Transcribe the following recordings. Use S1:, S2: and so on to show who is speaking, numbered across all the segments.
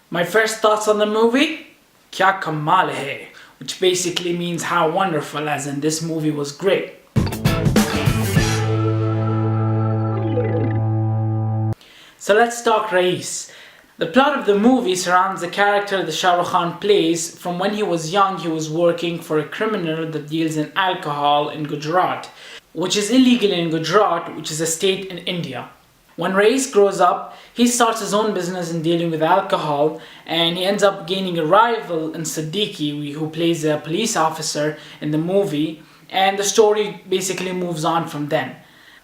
S1: My first thoughts on the movie? Kya kamal hai, which basically means how wonderful, as in this movie was great. So let's talk Raees. The plot of the movie surrounds the character that Shahrukh Khan plays. From when he was young, he was working for a criminal that deals in alcohol in Gujarat, which is illegal in Gujarat, which is a state in India. When Raees grows up, he starts his own business in dealing with alcohol, and he ends up gaining a rival in Siddiqui, who plays a police officer in the movie, and the story basically moves on from then.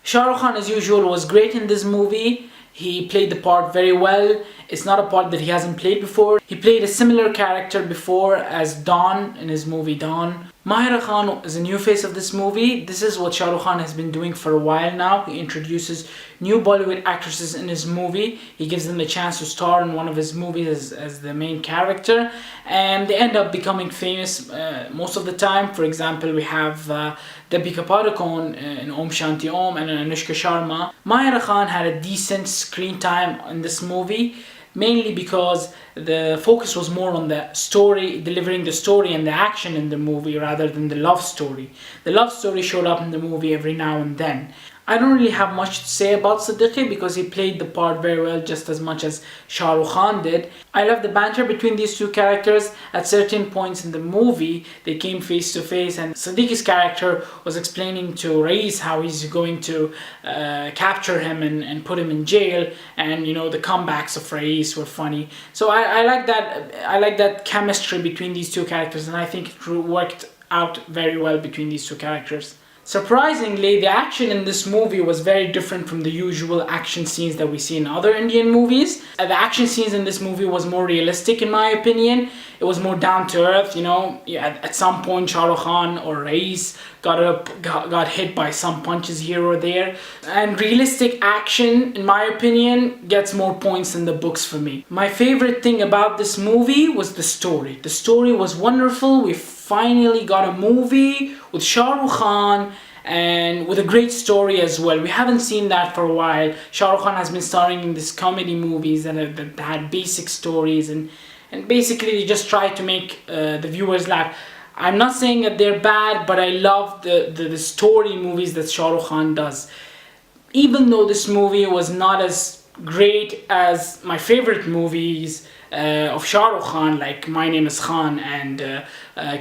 S1: Shahrukh Khan, as usual, was great in this movie. He played the part very well. It's not a part that he hasn't played before. He played a similar character before as Dawn in his movie Dawn. Mahira Khan is a new face of this movie. This is what Shahrukh Khan has been doing for a while now. He introduces new Bollywood actresses in his movie. He gives them the chance to star in one of his movies as the main character, and they end up becoming famous most of the time. For example, we have Deepika Padukone in Om Shanti Om and Anushka Sharma. Mahira Khan had a decent screen time in this movie, mainly because the focus was more on the story, delivering the story and the action in the movie rather than the love story. The love story showed up in the movie every now and then. I don't really have much to say about Siddiqui because he played the part very well, just as much as Shahrukh Khan did. I love the banter between these two characters. At certain points in the movie, they came face to face, and Siddiqui's character was explaining to Raees how he's going to capture him and put him in jail, and you know, the comebacks of Raees were funny. So I like that. I like that chemistry between these two characters, and I think it worked out very well between these two characters. Surprisingly, the action in this movie was very different from the usual action scenes that we see in other Indian movies. The action scenes in this movie was more realistic in my opinion. It was more down to earth, you know. At some point Shahrukh Khan or Raees got hit by some punches here or there. And realistic action, in my opinion, gets more points in the books for me. My favorite thing about this movie was the story. The story was wonderful. We finally got a movie with Shahrukh Khan and with a great story as well. We haven't seen that for a while. Shahrukh Khan has been starring in these comedy movies that had basic stories and basically they just try to make the viewers laugh. I'm not saying that they're bad, but I love the story movies that Shahrukh Khan does. Even though this movie was not as great as my favorite movies of Shahrukh Khan, like My Name is Khan and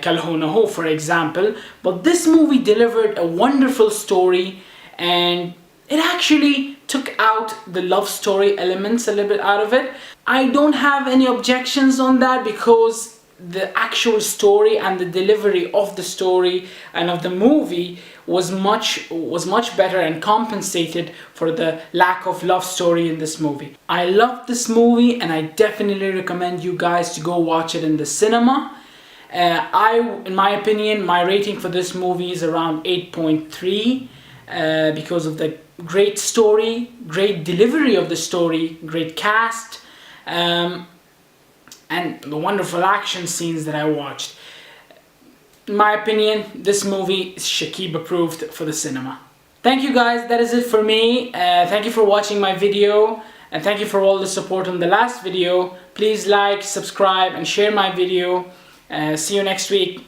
S1: Kal Ho Na Ho, for example, but this movie delivered a wonderful story, and it actually took out the love story elements a little bit out of it. I don't have any objections on that because the actual story and the delivery of the story and of the movie was much better and compensated for the lack of love story in this movie. I love this movie and I definitely recommend you guys to go watch it in the cinema. In my opinion, my rating for this movie is around 8.3 because of the great story, great delivery of the story, great cast, and the wonderful action scenes that I watched. In my opinion, this movie is Shakib approved for the cinema. Thank you guys, that is it for me. Thank you for watching my video, and thank you for all the support on the last video. Please like, subscribe and share my video. See you next week.